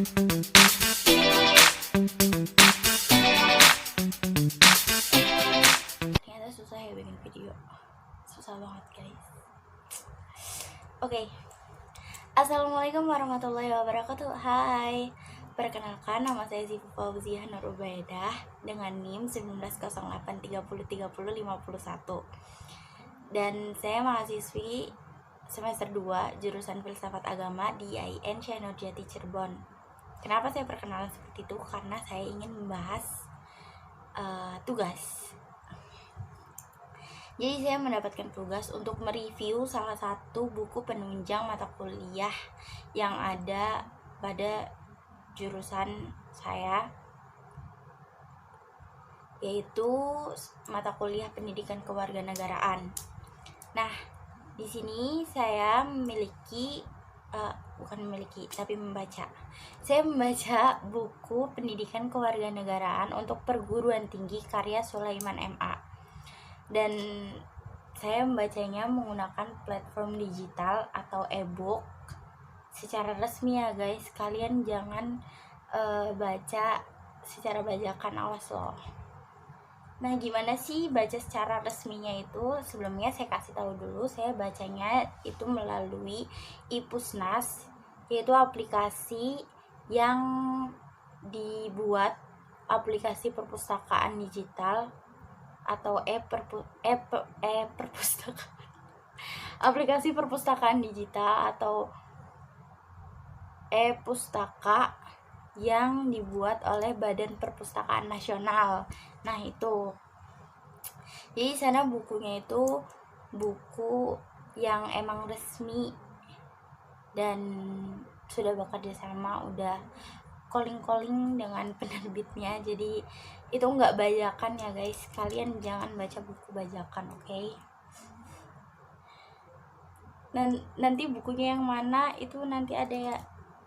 Ternyata susah ya bikin video, susah banget guys. Oke. Assalamualaikum warahmatullahi wabarakatuh. Hai, perkenalkan nama saya Ziva Fauziah Nur Ubaidah dengan NIM 1908303051. Dan saya mahasiswi semester 2 jurusan Filsafat Agama di IAIN Syekh Nurjati Cirebon. Kenapa saya perkenalan seperti itu? Karena saya ingin membahas tugas. Jadi saya mendapatkan tugas untuk mereview salah satu buku penunjang mata kuliah yang ada pada jurusan saya, yaitu mata kuliah Pendidikan Kewarganegaraan. Nah, di sini saya membaca. Saya membaca buku Pendidikan Kewarganegaraan untuk Perguruan Tinggi karya Sulaiman MA. Dan saya membacanya menggunakan platform digital atau e-book secara resmi ya guys. Kalian jangan baca secara bajakan, awas loh. Nah, gimana sih baca secara resminya itu? Sebelumnya saya kasih tahu dulu, saya bacanya itu melalui iPusnas, yaitu aplikasi yang dibuat aplikasi perpustakaan digital atau aplikasi perpustakaan digital atau e-pustaka yang dibuat oleh Badan Perpustakaan Nasional. Nah, itu. Jadi sana bukunya itu buku yang emang resmi dan sudah bekerja sama, udah calling dengan penerbitnya. Jadi itu nggak bajakan ya guys, kalian jangan baca buku bajakan, oke? Dan nanti bukunya yang mana itu nanti ada ya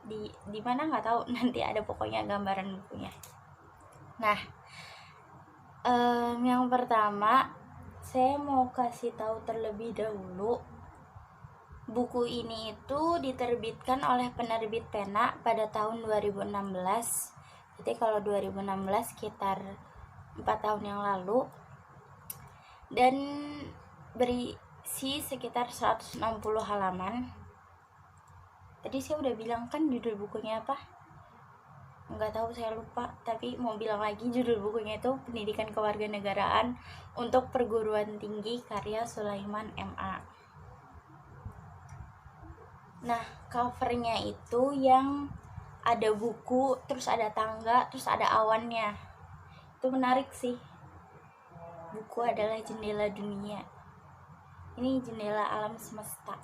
di mana nggak tahu, nanti ada pokoknya gambaran bukunya. Nah, yang pertama saya mau kasih tahu terlebih dahulu, buku ini itu diterbitkan oleh penerbit Pena pada tahun 2016. Jadi kalau 2016 sekitar 4 tahun yang lalu, dan berisi sekitar 160 halaman. Tadi saya udah bilang kan judul bukunya apa? Nggak tahu, saya lupa, tapi mau bilang lagi, judul bukunya itu Pendidikan Kewarganegaraan untuk Perguruan Tinggi karya Sulaiman MA. Nah, covernya itu yang ada buku, terus ada tangga, terus ada awannya. Itu menarik sih. Buku adalah jendela dunia. Ini jendela alam semesta.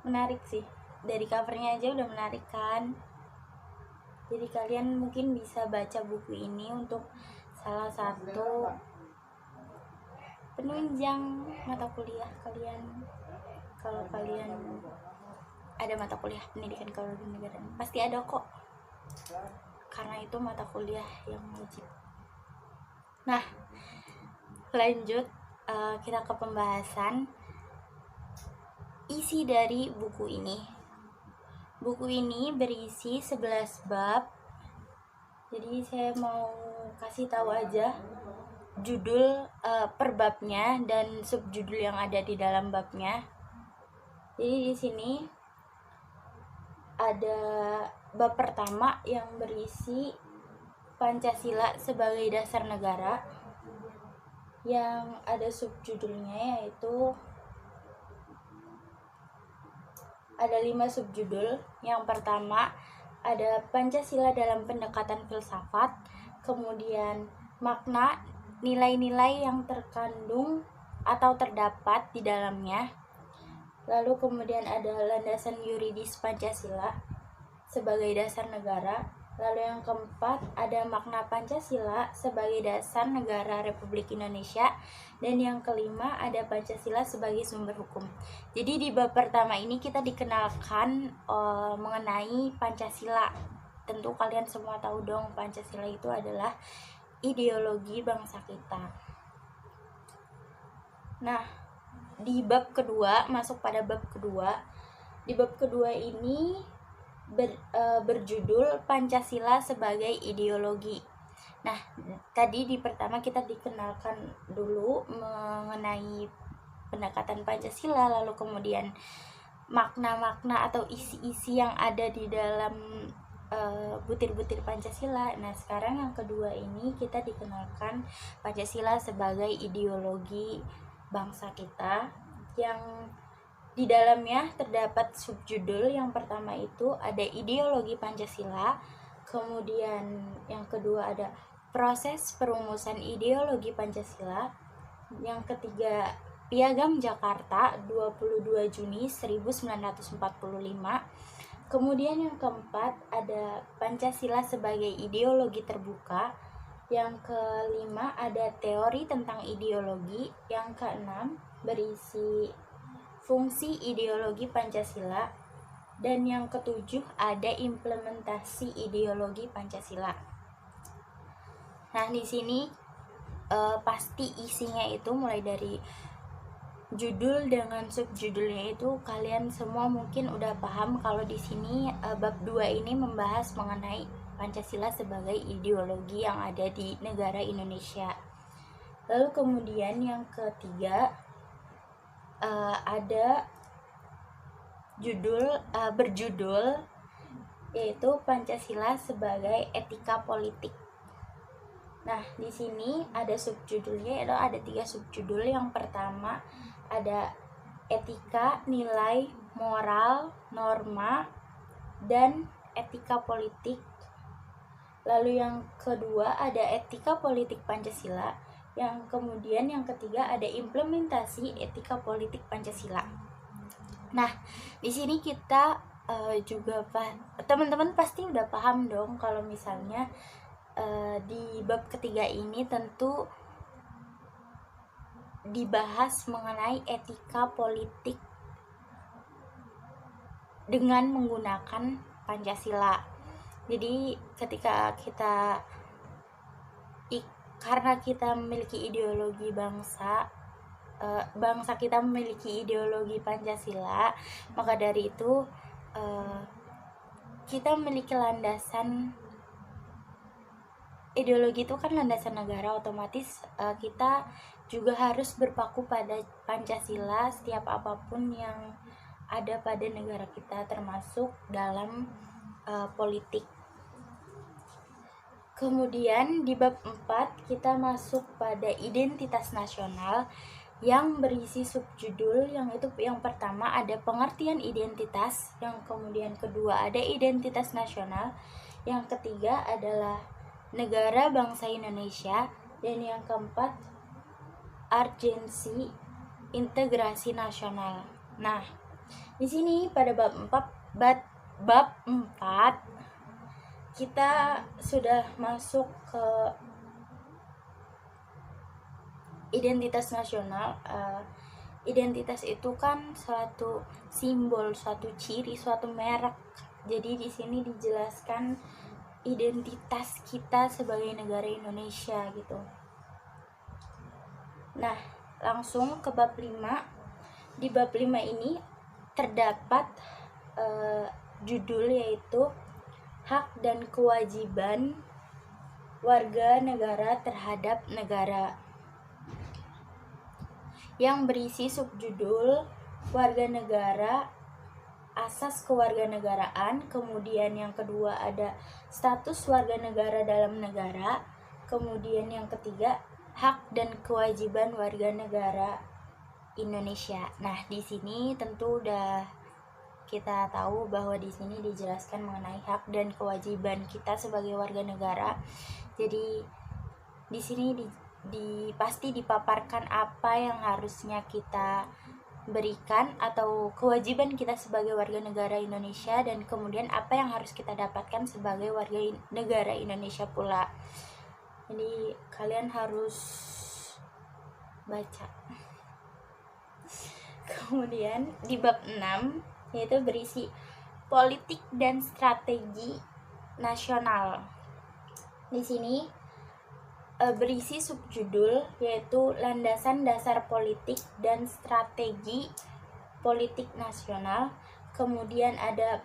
Menarik sih. Dari covernya aja udah menarik kan. Jadi kalian mungkin bisa baca buku ini untuk salah satu penunjang mata kuliah kalian. Kalau kalian ada mata kuliah Pendidikan Kewarganegaraan, pasti ada kok, karena itu mata kuliah yang wajib. Nah, lanjut, kita ke pembahasan isi dari buku ini. Buku ini berisi 11 bab. Jadi saya mau kasih tahu aja judul per babnya dan subjudul yang ada di dalam babnya. Jadi di sini ada bab pertama yang berisi Pancasila sebagai dasar negara, yang ada subjudulnya, yaitu ada 5 subjudul. Yang pertama ada Pancasila dalam pendekatan filsafat, kemudian makna, nilai-nilai yang terkandung atau terdapat di dalamnya, lalu kemudian ada landasan yuridis Pancasila sebagai dasar negara, lalu yang keempat ada makna Pancasila sebagai dasar negara Republik Indonesia, dan yang kelima ada Pancasila sebagai sumber hukum. Jadi di bab pertama ini kita dikenalkan mengenai Pancasila. Tentu kalian semua tahu dong, Pancasila itu adalah ideologi bangsa kita. Nah, di bab kedua, masuk pada bab kedua. Di bab kedua ini berjudul Pancasila sebagai Ideologi. Nah, tadi di pertama kita dikenalkan dulu mengenai pendekatan Pancasila, lalu kemudian makna-makna atau isi-isi yang ada di dalam butir-butir Pancasila. Nah, sekarang yang kedua ini kita dikenalkan Pancasila sebagai ideologi bangsa kita, yang di dalamnya terdapat subjudul. Yang pertama itu ada ideologi Pancasila, kemudian yang kedua ada proses perumusan ideologi Pancasila, yang ketiga Piagam Jakarta 22 Juni 1945, kemudian yang keempat ada Pancasila sebagai ideologi terbuka, yang kelima ada teori tentang ideologi, yang keenam berisi fungsi ideologi Pancasila, dan yang ketujuh ada implementasi ideologi Pancasila. Nah, di sini pasti isinya itu mulai dari judul dengan subjudulnya itu kalian semua mungkin udah paham kalau di sini bab 2 ini membahas mengenai Pancasila sebagai ideologi yang ada di negara Indonesia. Lalu kemudian yang ketiga ada berjudul yaitu Pancasila sebagai etika politik. Nah, di sini ada subjudulnya, yaitu ada 3 subjudul. Yang pertama ada etika, nilai, moral, norma, dan etika politik. Lalu yang kedua ada etika politik Pancasila. Yang kemudian yang ketiga ada implementasi etika politik Pancasila. Nah, di sini kita juga teman-teman pasti udah paham dong kalau misalnya di bab ketiga ini tentu dibahas mengenai etika politik dengan menggunakan Pancasila. Jadi ketika karena kita memiliki ideologi bangsa kita memiliki ideologi Pancasila, maka dari itu kita memiliki landasan ideologi itu kan landasan negara, otomatis kita juga harus berpaku pada Pancasila setiap apapun yang ada pada negara kita, termasuk dalam politik. Kemudian di bab 4 kita masuk pada identitas nasional yang berisi subjudul, yang itu yang pertama ada pengertian identitas, yang kemudian kedua ada identitas nasional, yang ketiga adalah negara bangsa Indonesia, dan yang keempat urgensi integrasi nasional. Nah, di sini pada bab 4 kita sudah masuk ke identitas nasional. Identitas itu kan suatu simbol, suatu ciri, suatu merek. Jadi di sini dijelaskan identitas kita sebagai negara Indonesia gitu. Nah, langsung ke bab 5. Di bab 5 ini terdapat judul yaitu hak dan kewajiban warga negara terhadap negara, yang berisi subjudul warga negara, asas kewarganegaraan, kemudian yang kedua ada status warga negara dalam negara, kemudian yang ketiga hak dan kewajiban warga negara Indonesia. Nah, di sini tentu udah kita tahu bahwa di sini dijelaskan mengenai hak dan kewajiban kita sebagai warga negara. Jadi di sini pasti dipaparkan apa yang harusnya kita berikan atau kewajiban kita sebagai warga negara Indonesia, dan kemudian apa yang harus kita dapatkan sebagai warga negara Indonesia pula. Jadi kalian harus baca. Kemudian di bab 6 yaitu berisi politik dan strategi nasional. Di sini berisi subjudul yaitu landasan dasar politik dan strategi politik nasional. Kemudian ada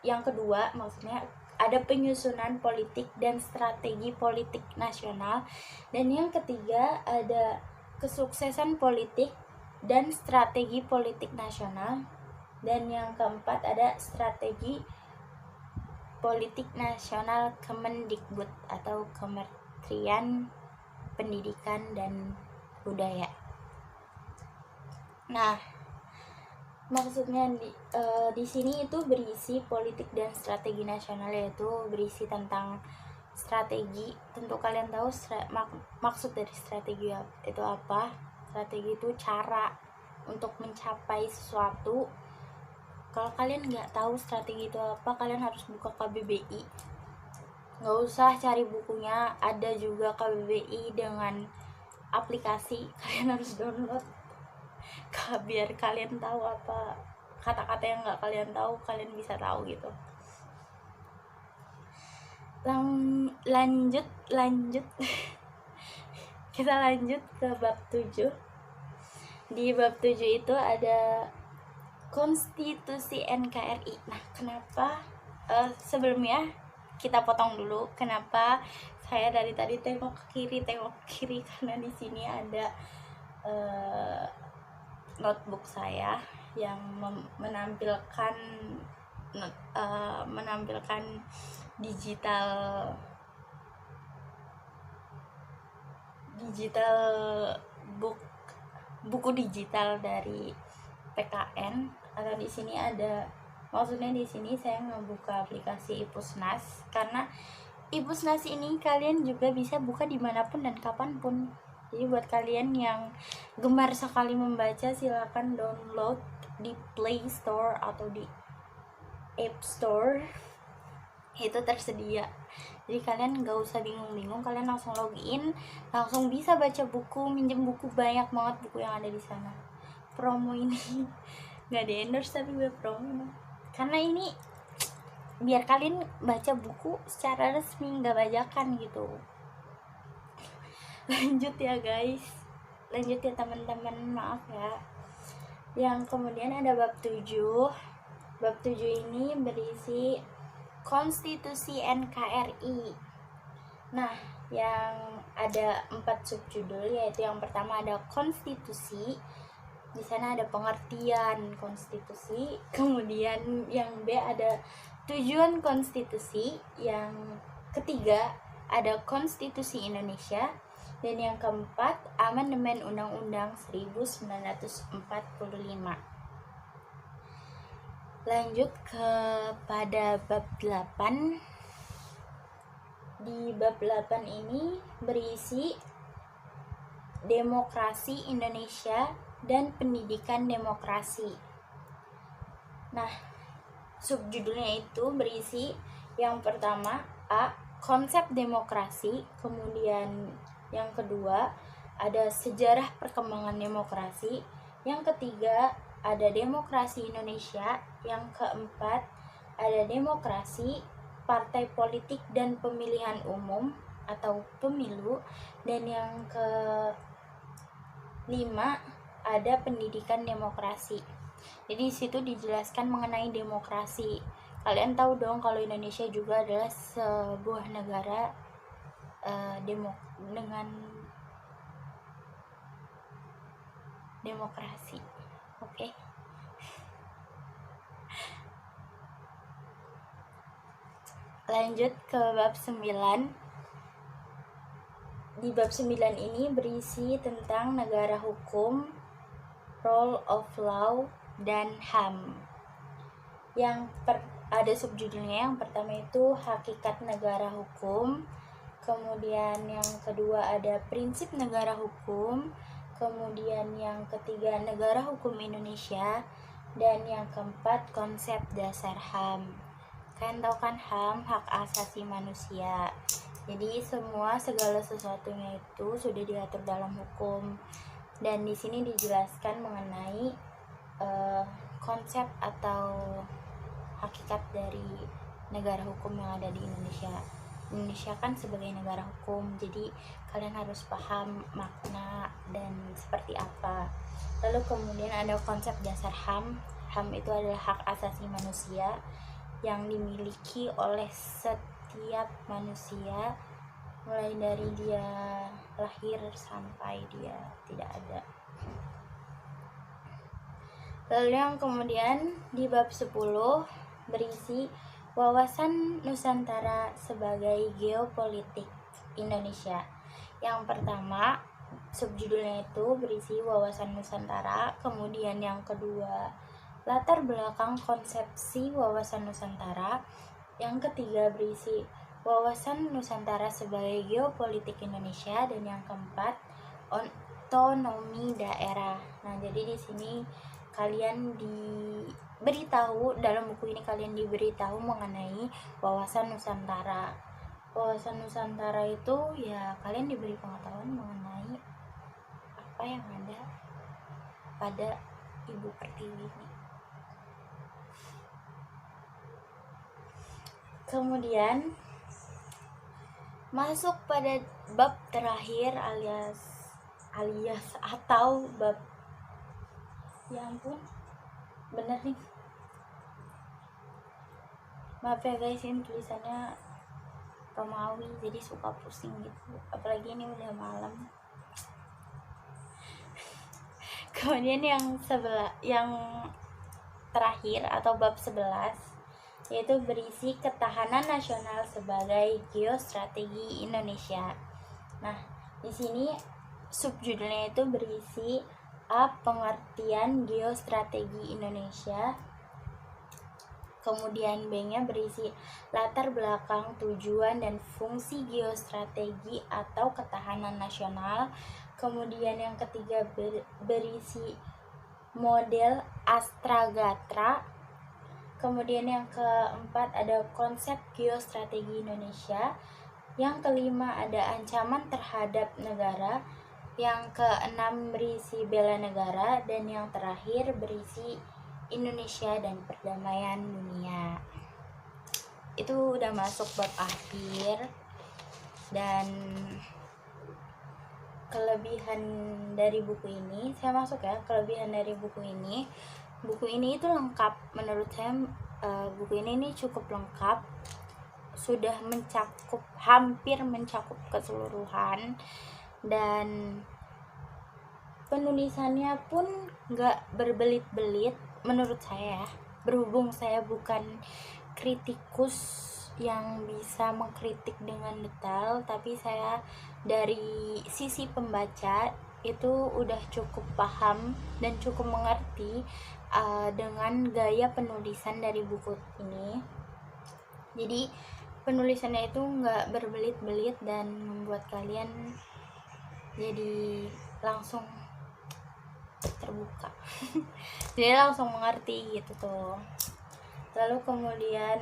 yang kedua maksudnya ada penyusunan politik dan strategi politik nasional, dan yang ketiga ada kesuksesan politik dan strategi politik nasional, dan yang keempat ada strategi politik nasional Kemendikbud atau Kementerian Pendidikan dan Budaya. Nah, maksudnya di sini itu berisi politik dan strategi nasional, yaitu berisi tentang strategi. Tentu kalian tahu maksud dari strategi itu apa. Strategi itu cara untuk mencapai sesuatu. Kalau kalian nggak tahu strategi itu apa, kalian harus buka KBBI. Nggak usah cari bukunya, ada juga KBBI dengan aplikasi, kalian harus download biar kalian tahu apa kata-kata yang nggak kalian tahu, kalian bisa tahu gitu. Lanjut kita lanjut ke bab 7. Di bab 7 itu ada konstitusi NKRI. Nah, kenapa sebelumnya kita potong dulu kenapa saya dari tadi tengok ke kiri karena di sini ada notebook saya yang menampilkan digital buku digital dari PKN. Atau di sini ada, maksudnya di sini saya ngebuka aplikasi Ipusnas, karena Ipusnas ini kalian juga bisa buka dimanapun dan kapanpun. Jadi buat kalian yang gemar sekali membaca, silakan download di Play Store atau di App Store, itu tersedia. Jadi kalian gak usah bingung-bingung, kalian langsung login, langsung bisa baca buku, minjem buku, banyak banget buku yang ada di sana. Promo ini nggak di endorse tapi gue promo, karena ini biar kalian baca buku secara resmi, nggak bajakan gitu. Lanjut ya guys, lanjut ya teman-teman, maaf ya. Yang kemudian ada bab 7. Bab 7 ini berisi konstitusi NKRI. Nah, yang ada 4 subjudul, yaitu yang pertama ada konstitusi. Di sana ada pengertian konstitusi. Kemudian yang B ada tujuan konstitusi. Yang ketiga ada konstitusi Indonesia. Dan yang keempat amandemen Undang-Undang 1945. Lanjut kepada bab 8. Di bab 8 ini berisi demokrasi Indonesia dan pendidikan demokrasi. Nah, subjudulnya itu berisi yang pertama A, konsep demokrasi. Kemudian yang kedua ada sejarah perkembangan demokrasi. Yang ketiga ada demokrasi Indonesia. Yang keempat ada demokrasi, partai politik dan pemilihan umum atau pemilu. Dan yang kelima ada pendidikan demokrasi. Jadi di situ dijelaskan mengenai demokrasi. Kalian tahu dong kalau Indonesia juga adalah sebuah negara dengan demokrasi. Oke. Lanjut ke bab 9. Di bab 9 ini berisi tentang negara hukum, rule of law, dan HAM. Yang ada subjudulnya. Yang pertama itu hakikat negara hukum. Kemudian yang kedua ada prinsip negara hukum. Kemudian yang ketiga negara hukum Indonesia. Dan yang keempat konsep dasar HAM. Kalian tahu kan HAM, hak asasi manusia. Jadi segala sesuatunya itu sudah diatur dalam hukum. Dan di sini dijelaskan mengenai konsep atau hakikat dari negara hukum yang ada di Indonesia. Indonesia kan sebagai negara hukum, jadi kalian harus paham makna dan seperti apa. Lalu kemudian ada konsep dasar HAM. HAM itu adalah hak asasi manusia. yang dimiliki oleh setiap manusia, mulai dari dia lahir sampai dia tidak ada. Lalu yang kemudian di bab 10 berisi wawasan Nusantara sebagai geopolitik Indonesia. Yang pertama, subjudulnya itu berisi wawasan Nusantara. Kemudian yang kedua, latar belakang konsepsi wawasan Nusantara. Yang ketiga berisi wawasan Nusantara sebagai geopolitik Indonesia. Dan yang keempat, otonomi daerah. Nah, jadi di sini kalian diberitahu, dalam buku ini kalian diberitahu mengenai wawasan Nusantara. Wawasan Nusantara itu ya kalian diberi pengetahuan mengenai apa yang ada pada Ibu Pertiwi ini. Kemudian masuk pada bab terakhir alias atau bab, ya ampun, bener nih, maaf ya guys, ini tulisannya Romawi jadi suka pusing gitu, apalagi ini udah malam. Kemudian yang terakhir atau bab 11 yaitu berisi ketahanan nasional sebagai geostrategi Indonesia. Nah, di sini subjudulnya itu berisi A. Pengertian geostrategi Indonesia. Kemudian B-nya berisi latar belakang, tujuan, dan fungsi geostrategi atau ketahanan nasional. Kemudian yang ketiga berisi model Astragatra. Kemudian yang keempat ada konsep geostrategi Indonesia. Yang kelima ada ancaman terhadap negara. Yang keenam berisi bela negara. Dan yang terakhir berisi Indonesia dan perdamaian dunia. Itu udah masuk bab akhir. Dan kelebihan dari buku ini, saya masuk ya, kelebihan dari buku ini itu lengkap menurut saya. Buku ini cukup lengkap, sudah hampir mencakup keseluruhan, dan penulisannya pun gak berbelit-belit menurut saya, berhubung saya bukan kritikus yang bisa mengkritik dengan detail, tapi saya dari sisi pembaca itu udah cukup paham dan cukup mengerti dengan gaya penulisan dari buku ini. Jadi penulisannya itu nggak berbelit-belit dan membuat kalian jadi langsung terbuka jadi langsung mengerti gitu tuh. Lalu kemudian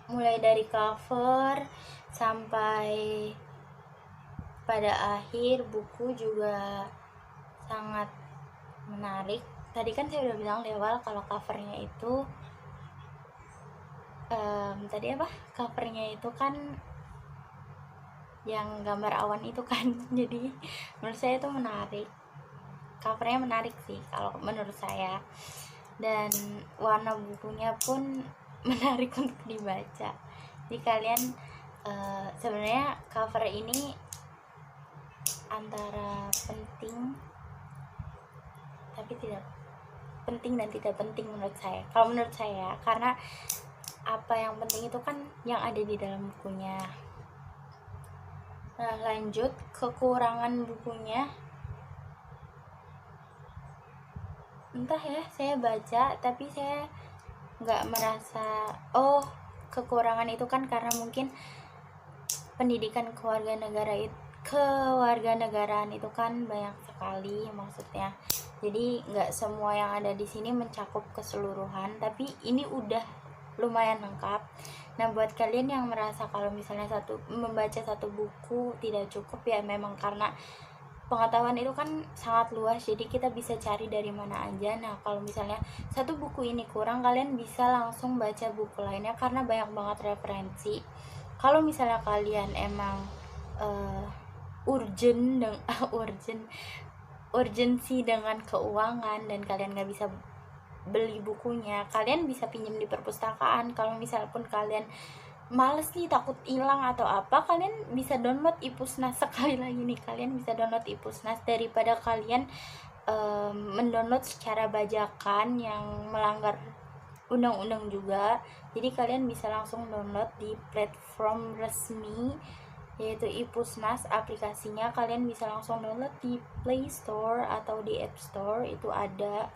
mulai dari cover sampai pada akhir buku juga sangat menarik. Tadi kan saya udah bilang di awal kalau covernya itu covernya itu kan yang gambar awan itu kan jadi menurut saya itu menarik, covernya menarik sih kalau menurut saya, dan warna bukunya pun menarik untuk dibaca. Jadi kalian sebenarnya cover ini antara penting tapi tidak penting dan tidak penting menurut saya. Kalau menurut saya, karena apa yang penting itu kan yang ada di dalam bukunya. Nah, lanjut kekurangan bukunya. Entah ya, saya baca tapi saya nggak merasa kekurangan itu kan karena mungkin pendidikan kewarganegaraan itu kan banyak sekali maksudnya. Jadi nggak semua yang ada di sini mencakup keseluruhan, tapi ini udah lumayan lengkap. Nah, buat kalian yang merasa kalau misalnya membaca satu buku tidak cukup, ya memang karena pengetahuan itu kan sangat luas, jadi kita bisa cari dari mana aja. Nah, kalau misalnya satu buku ini kurang, kalian bisa langsung baca buku lainnya karena banyak banget referensi. Kalau misalnya kalian emang urgent urgensi dengan keuangan dan kalian nggak bisa beli bukunya, kalian bisa pinjam di perpustakaan. Kalau misal pun kalian males nih, takut hilang atau apa, kalian bisa download iPusnas. Sekali lagi nih, kalian bisa download iPusnas daripada kalian mendownload secara bajakan yang melanggar undang-undang juga. Jadi kalian bisa langsung download di platform resmi yaitu iPusnas. Aplikasinya kalian bisa langsung download di Play Store atau di App Store, itu ada.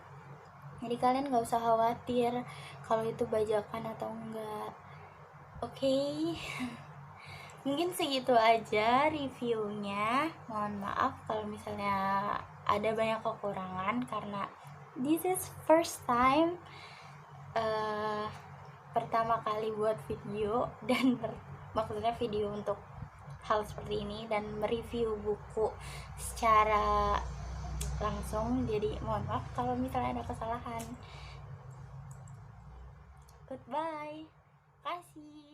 Jadi kalian gak usah khawatir kalau itu bajakan atau enggak. Oke. Mungkin segitu aja reviewnya. Mohon maaf kalau misalnya ada banyak kekurangan karena this is first time, pertama kali buat video dan maksudnya video untuk hal seperti ini dan mereview buku secara langsung. Jadi mohon maaf kalau misalnya ada kesalahan. Goodbye. Kasih.